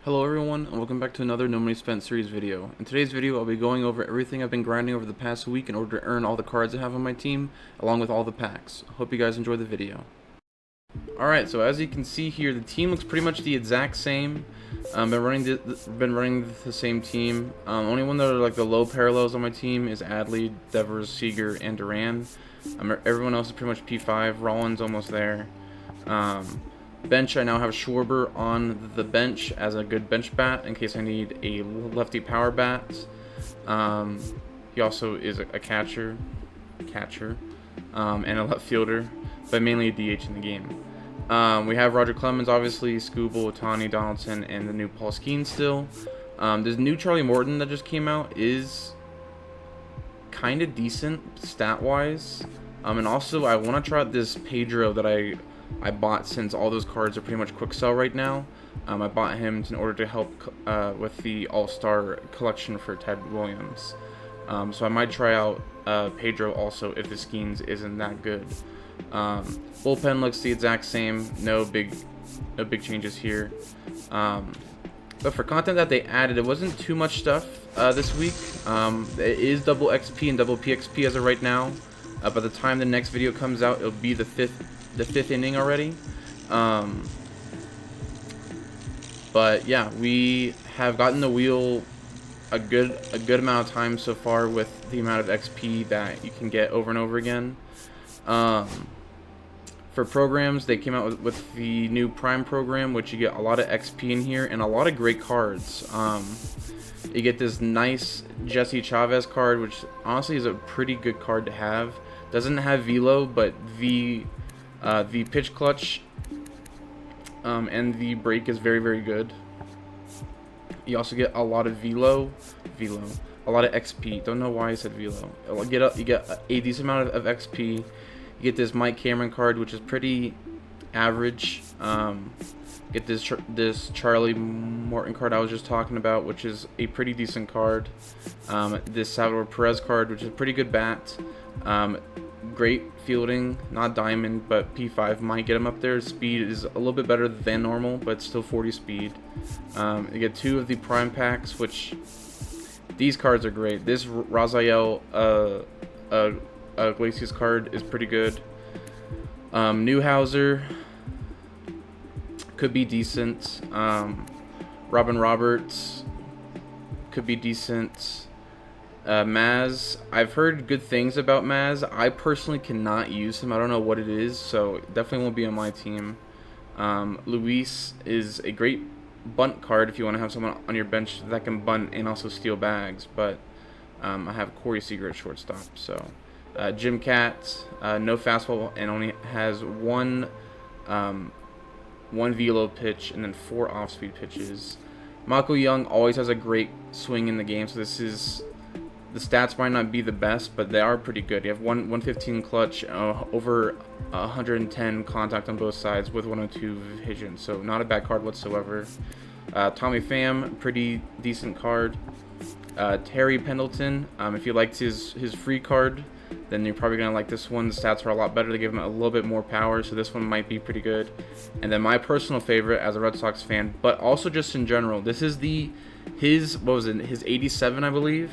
Hello everyone, and welcome back to another No Money Spent series video. In today's video, I'll be going over everything I've been grinding over the past week in order to earn all the cards I have on my team, along with all the packs. Hope you guys enjoy the video. Alright, so as you can see here, the team looks pretty much the exact same. Been running the same team. Only one that are like the low parallels on my team is Adley, Devers, Seager, and Duran. Everyone else is pretty much P5. Rollins almost there. Bench, I now have Schwarber on the bench as a good bench bat in case I need a lefty power bat. He also is a catcher, and a left fielder, but mainly a DH in the game. We have Roger Clemens, obviously, Scooble, Ohtani, Donaldson, and the new Paul Skeens still. This new Charlie Morton that just came out is kind of decent stat-wise. And also, I want to try out this Pedro that I bought since all those cards are pretty much quick sell right now. I bought him in order to help with the All-Star collection for Ted Williams. So I might try out Pedro also if the Skeens isn't that good. Bullpen looks the exact same. No big changes here. But for content that they added, it wasn't too much stuff this week. It is double XP and double PXP as of right now. By the time the next video comes out, it'll be the fifth inning already. But yeah, we have gotten the wheel a good amount of time so far with the amount of XP that you can get over and over again. For programs, they came out with the new Prime program, which you get a lot of XP in here and a lot of great cards. You get this nice Jesse Chavez card, which honestly is a pretty good card to have. Doesn't have velo, but the pitch clutch and the break is very good. You also get a lot of a lot of XP. Don't know why I said velo. You get a decent amount of XP. You get this Mike Cameron card, which is pretty average. Get this Charlie Morton card I was just talking about, which is a pretty decent card. This Salvador Perez card, which is a pretty good bat. Great fielding, not diamond, but P5 might get him up there. Speed is a little bit better than normal, but still 40 speed. You get two of the Prime packs, which these cards are great. This Raziel Iglesias card is pretty good. Newhouser could be decent. Robin Roberts could be decent. Maz, I've heard good things about Maz. I personally cannot use him. I don't know what it is, so definitely won't be on my team. Luis is a great bunt card if you want to have someone on your bench that can bunt and also steal bags, but I have Corey Seager at shortstop. So Jim Cat, no fastball and only has one velo pitch and then 4 off-speed pitches. Mako Young always has a great swing in the game, so the stats might not be the best, but they are pretty good. You have 115 clutch, over 110 contact on both sides with 102 vision, so not a bad card whatsoever. Tommy Pham, pretty decent card. Terry Pendleton, if you liked his free card, then you're probably going to like this one. The stats are a lot better. They give him a little bit more power, so this one might be pretty good. And then my personal favorite as a Red Sox fan, but also just in general, this is his 87, I believe,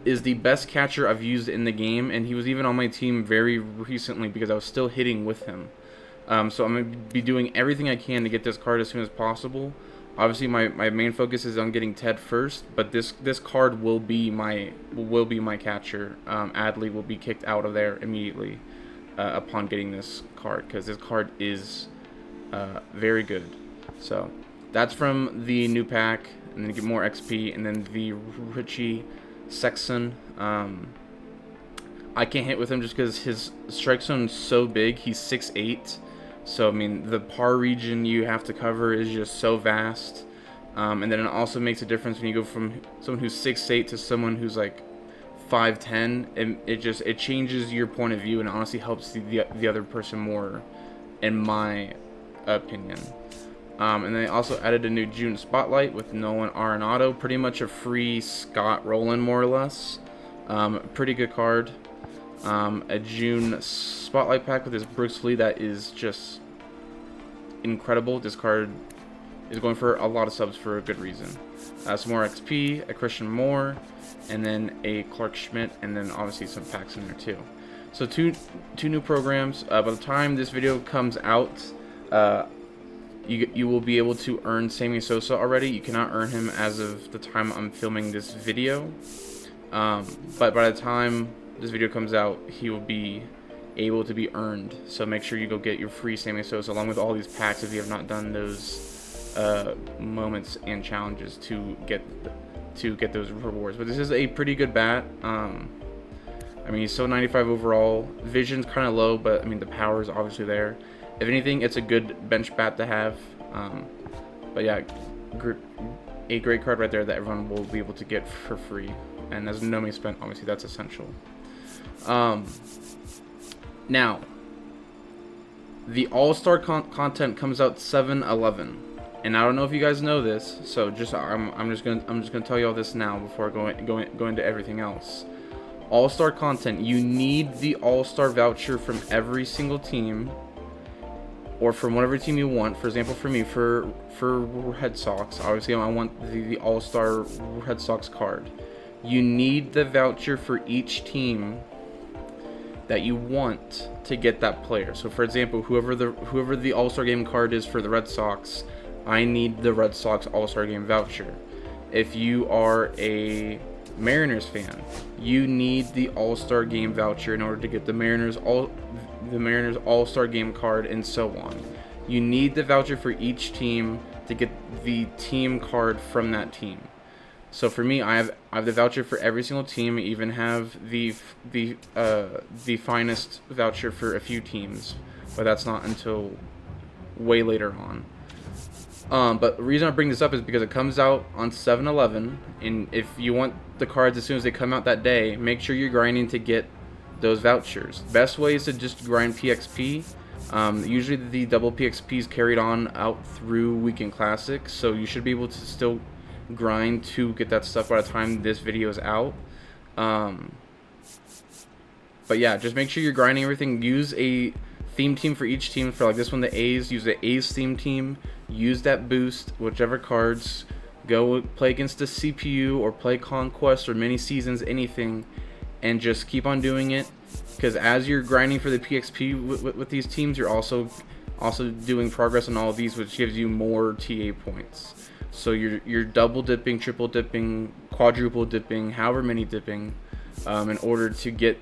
is the best catcher I've used in the game, and he was even on my team very recently because I was still hitting with him. So I'm going to be doing everything I can to get this card as soon as possible. Obviously, my main focus is on getting Ted first, but this card will be my catcher. Adley will be kicked out of there immediately upon getting this card, because this card is very good. So that's from the new pack, and then you get more XP, and then the Richie Sexton. I can't hit with him just because his strike zone is so big. He's 6'8", so I mean the par region you have to cover is just so vast. And then it also makes a difference when you go from someone who's 6'8" to someone who's like 5'10". And it changes your point of view, and honestly helps the other person more, in my opinion. And they also added a new June Spotlight with Nolan Arenado, pretty much a free Scott Rowland, more or less. Pretty good card. A June Spotlight pack with this Brooks Lee that is just incredible. This card is going for a lot of subs for a good reason. Some more XP, a Christian Moore, and then a Clark Schmidt, and then obviously some packs in there too. So two new programs. By the time this video comes out, you will be able to earn Sammy Sosa already. You cannot earn him as of the time I'm filming this video, but by the time this video comes out, he will be able to be earned. So make sure you go get your free Sammy Sosa along with all these packs if you have not done those moments and challenges to get those rewards. But this is a pretty good bat. I mean, he's still 95 overall. Vision's kind of low, but I mean the power is obviously there. If anything, it's a good bench bat to have. But yeah, a great card right there that everyone will be able to get for free. And as no money spent, obviously that's essential. Now, the All-Star content comes out 7/11, and I don't know if you guys know this, so I'm just gonna tell you all this now before going into everything else. All-Star content, you need the All-Star voucher from every single team, or from whatever team you want. For example, for me, for Red Sox, obviously I want the All-Star Red Sox card. You need the voucher for each team that you want to get that player. So for example, whoever the All-Star Game card is for the Red Sox, I need the Red Sox All-Star Game voucher. If you are a Mariners fan, you need the All-Star Game voucher in order to get the Mariners All-Star Game card, and so on. You need the voucher for each team to get the team card from that team. So for me, I have the voucher for every single team. I even have the finest voucher for a few teams, but that's not until way later on. But the reason I bring this up is because it comes out on 7/11, and if you want the cards as soon as they come out that day, make sure you're grinding to get those vouchers. Best way is to just grind PXP. Usually the double PXP is carried on out through Weekend Classics, so you should be able to still grind to get that stuff by the time this video is out. But yeah, just make sure you're grinding everything. Use a theme team for each team. For like this one, the A's, use the A's theme team. Use that boost, whichever cards. Go play against the CPU or play Conquest or mini seasons, anything, and just keep on doing it. Because as you're grinding for the PXP with these teams, you're also doing progress on all of these, which gives you more TA points. So you're double dipping, triple dipping, quadruple dipping, however many dipping, in order to get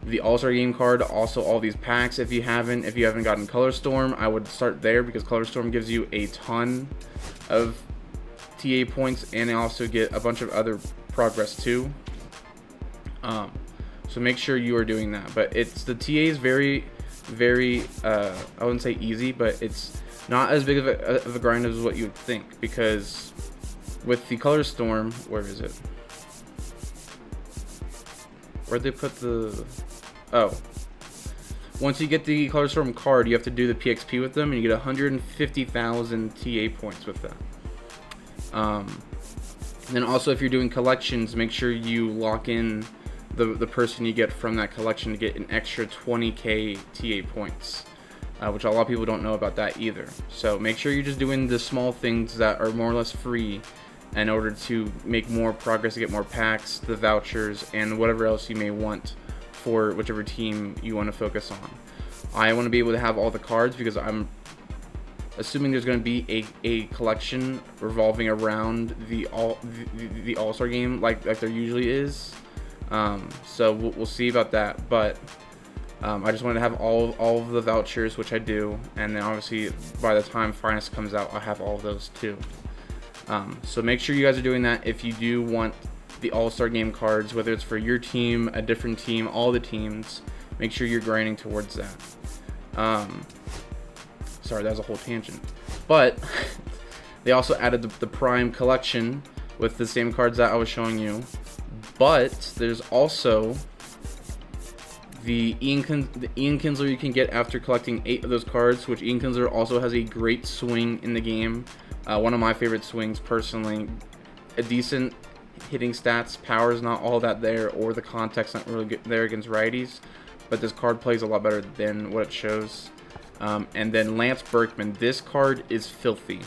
the All-Star Game card. Also all these packs. If you haven't gotten Color Storm, I would start there because Color Storm gives you a ton of TA points, and they also get a bunch of other progress too. So make sure you are doing that. But the TA is very, very I wouldn't say easy, but it's not as big of a grind as what you would think, because with the Color Storm, where is it? Where'd they put the... Oh. Once you get the Color Storm card, you have to do the PXP with them, and you get 150,000 TA points with that. And then also, if you're doing collections, make sure you lock in the person you get from that collection to get an extra 20k TA points, which a lot of people don't know about that either. So make sure you're just doing the small things that are more or less free in order to make more progress, to get more packs, the vouchers, and whatever else you may want for whichever team you want to focus on. I want to be able to have all the cards because I'm assuming there's going to be a collection revolving around the All-Star Game like there usually is. So we'll see about that, but I just wanted to have all of the vouchers, which I do, and then obviously by the time Finest comes out, I'll have all of those too. So make sure you guys are doing that if you do want the All-Star Game cards, whether it's for your team, a different team, all the teams. Make sure you're grinding towards that. Sorry, that was a whole tangent. But they also added the Prime collection with the same cards that I was showing you. But there's also the Ian Kinsler you can get after collecting 8 of those cards, which Ian Kinsler also has a great swing in the game. One of my favorite swings personally. A decent hitting stats, power is not all that there, or the contact's not really good there against righties, but this card plays a lot better than what it shows. And then Lance Berkman, this card is filthy.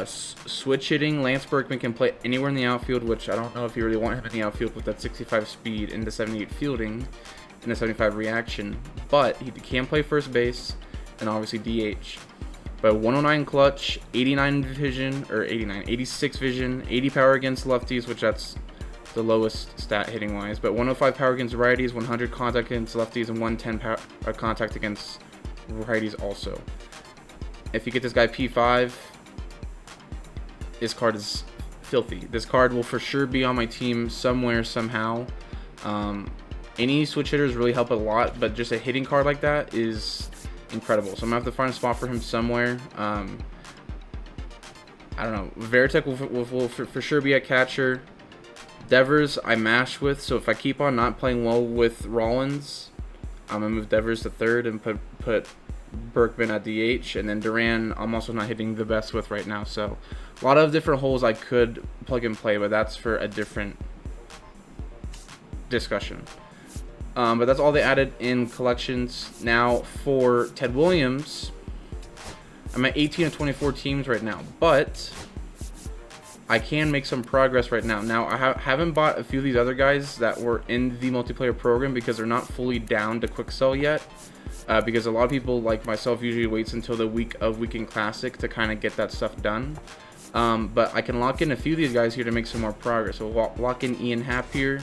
Switch hitting, Lance Berkman can play anywhere in the outfield, which I don't know if you really want him in the outfield with that 65 speed and the 78 fielding and the 75 reaction. But he can play first base and obviously DH. But 109 clutch, 89 vision, or 86 vision, 80 power against lefties, which that's the lowest stat hitting wise. But 105 power against righties, 100 contact against lefties, and 110 contact against righties also. If you get this guy P5, this card is filthy. This card will for sure be on my team somewhere, somehow. Any switch hitters really help a lot, but just a hitting card like that is incredible. So I'm gonna have to find a spot for him somewhere. I don't know. Veritek will for sure be at catcher. Devers I mash with, so if I keep on not playing well with Rollins, I'm gonna move Devers to third and put Berkman at DH, and then Duran I'm also not hitting the best with right now. So a lot of different holes I could plug and play, but that's for a different discussion. But that's all they added in collections. Now for Ted Williams, I'm at 18 of 24 teams right now, but I can make some progress right now. Now I haven't bought a few of these other guys that were in the multiplayer program because they're not fully down to quick sell yet. Because a lot of people like myself usually waits until the week of Weekend Classic to kind of get that stuff done. But I can lock in a few of these guys here to make some more progress. So we'll lock in Ian Happ here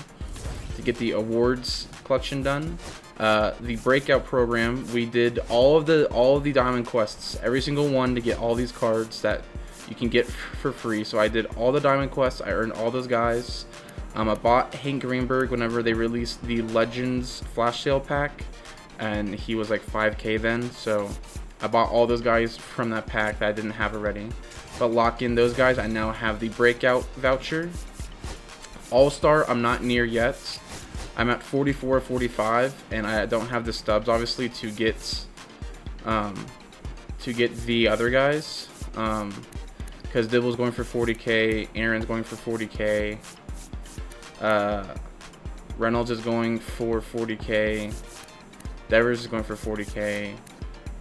to get the awards collection done. The breakout program, we did all of the diamond quests, every single one, to get all these cards that you can get for free. So I did all the diamond quests, I earned all those guys. I bought Hank Greenberg whenever they released the Legends flash sale pack, and he was like 5k then, so I bought all those guys from that pack that I didn't have already. But lock in those guys, I now have the breakout voucher. All-Star I'm not near yet. I'm at 44 45, and I don't have the stubs obviously to get the other guys, because Dibble's going for 40k, Aaron's going for 40k, Reynolds is going for 40k, Devers is going for 40k,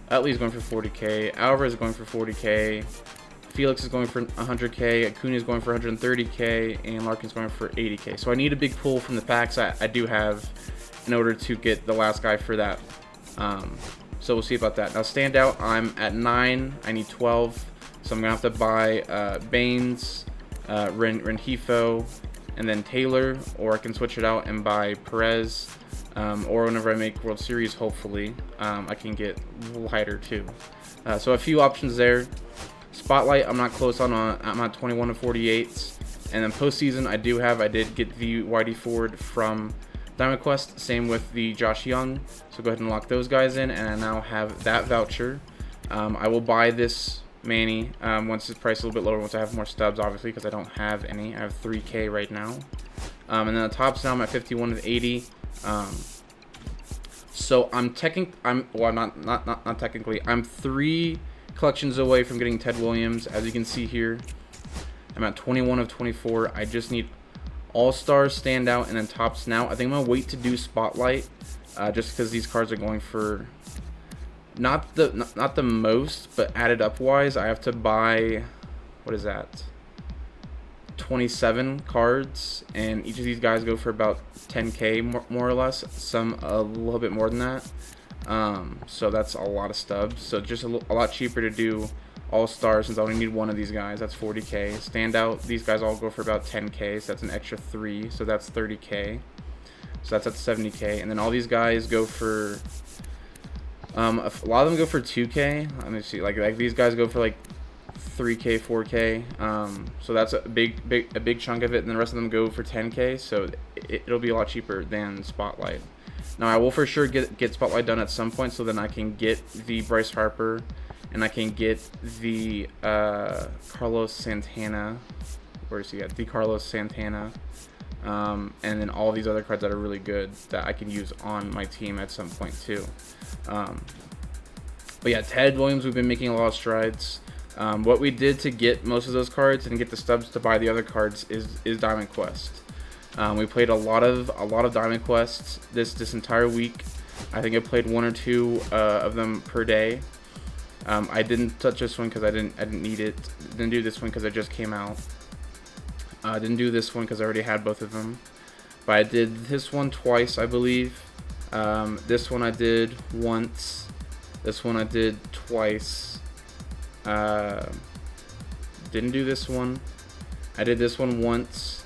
Utley's going for 40k, Alvarez is going for 40k, Felix is going for 100k, Acuna is going for 130k, and Larkin's going for 80k. So I need a big pull from the packs I do have in order to get the last guy for that. So we'll see about that. Now standout, I'm at 9. I need 12. So I'm going to have to buy Baines, Rengifo, and then Taylor, or I can switch it out and buy Perez. Or whenever I make World Series, hopefully, I can get lighter too. So a few options there. Spotlight, I'm not close on. I'm at 21 of 48. And then postseason, I did get the Whitey Ford from Diamond Quest. Same with the Josh Young. So go ahead and lock those guys in, and I now have that voucher. I will buy this Manny once it's priced a little bit lower, once I have more stubs, obviously, because I don't have any. I have 3k right now. And then the tops now I'm at 51 of 80. So I'm not technically. I'm 3 collections away from getting Ted Williams. As you can see here, I'm at 21 of 24. I just need All-Stars, Standout, and then Tops now. I think I'm gonna wait to do Spotlight, just because these cards are going for not the most, but added up wise, I have to buy, what is that, 27 cards, and each of these guys go for about 10k more or less, some a little bit more than that. So that's a lot of stubs. So just a lot cheaper to do All-Stars, since I only need one of these guys. That's 40k. Standout, these guys all go for about 10k, so that's an extra 3, so that's 30k. So that's at 70k. And then all these guys go for a lot of them go for 2k. Let me see, like these guys go for like 3k, 4k. So that's a big chunk of it, and the rest of them go for 10k. So it'll be a lot cheaper than Spotlight. Now I will for sure get Spotlight done at some point, so then I can get the Bryce Harper, and I can get the Carlos Santana. Where is he at? The Carlos Santana. And then all these other cards that are really good that I can use on my team at some point too. But yeah, Ted Williams, we've been making a lot of strides. What we did to get most of those cards and get the stubs to buy the other cards is Diamond Quest. We played a lot of Diamond Quests this entire week. I think I played 1 or 2 of them per day. I didn't touch this one because I didn't need it. Didn't do this one because it just came out. Didn't do this one because I already had both of them. But I did this one twice, I believe. This one I did once. This one I did twice. Didn't do this one. I did this one once.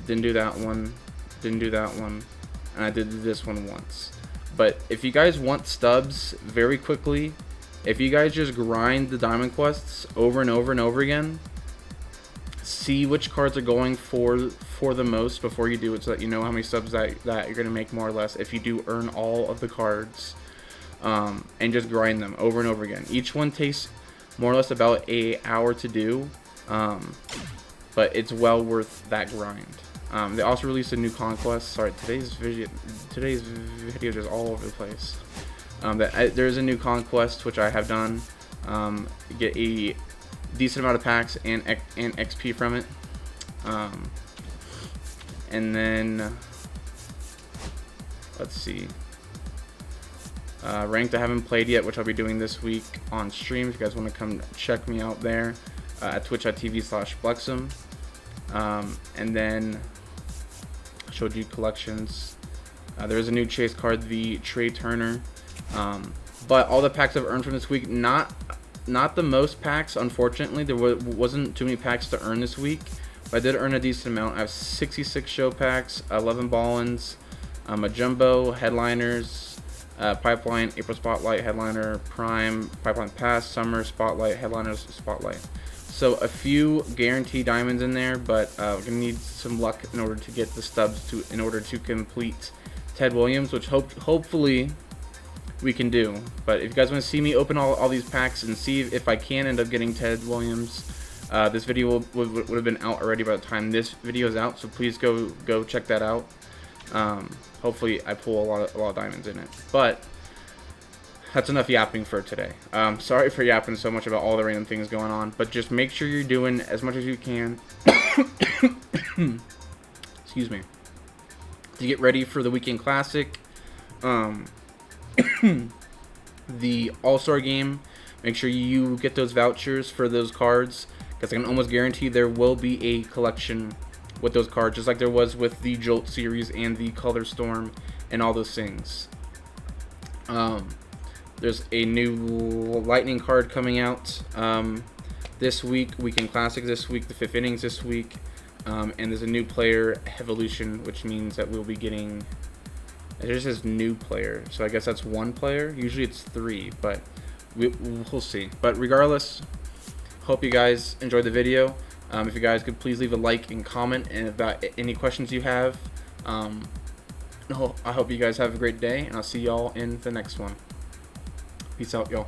Didn't do that one. Didn't do that one. And I did this one once. But if you guys want stubs very quickly, if you guys just grind the diamond quests over and over and over again, see which cards are going for the most before you do it, so that you know how many stubs that you're going to make more or less if you do earn all of the cards, and just grind them over and over again. Each one takes more or less about an hour to do, but it's well worth that grind. They also released a new conquest. Sorry, today's video is just all over the place. There's a new conquest which I have done. Get a decent amount of packs and XP from it. And then let's see. Ranked I haven't played yet, which I'll be doing this week on stream. If you guys want to come check me out there at twitch.tv/Blexum. And then showed you collections. There is a new chase card, the Trey Turner. But all the packs I've earned from this week, not the most packs, unfortunately. There wasn't too many packs to earn this week, but I did earn a decent amount. I have 66 show packs, 11 ball-ins, a jumbo, headliners, pipeline, April Spotlight, headliner, prime, pipeline pass, summer, spotlight, headliners, spotlight. So a few guaranteed diamonds in there, but we're gonna need some luck in order to get the stubs in order to complete Ted Williams, which hopefully we can do. But if you guys want to see me open all these packs and see if I can end up getting Ted Williams, this video would have been out already by the time this video is out, so please go check that out. Hopefully I pull a lot of diamonds in it. But that's enough yapping for today. Sorry for yapping so much about all the random things going on, but just make sure you're doing as much as you can excuse me, to get ready for the weekend classic. The All-Star game, make sure you get those vouchers for those cards, because I can almost guarantee there will be a collection with those cards, just like there was with the Jolt series and the Color Storm and all those things. There's a new Lightning card coming out this week, Weekend Classic this week, the 5th innings this week, and there's a new player evolution, which means that we'll be getting, it just says new player, so I guess that's one player. Usually it's 3, but we'll see. But regardless, hope you guys enjoyed the video. If you guys could please leave a like and comment, and about any questions you have. I hope you guys have a great day, and I'll see y'all in the next one. Peace out, y'all.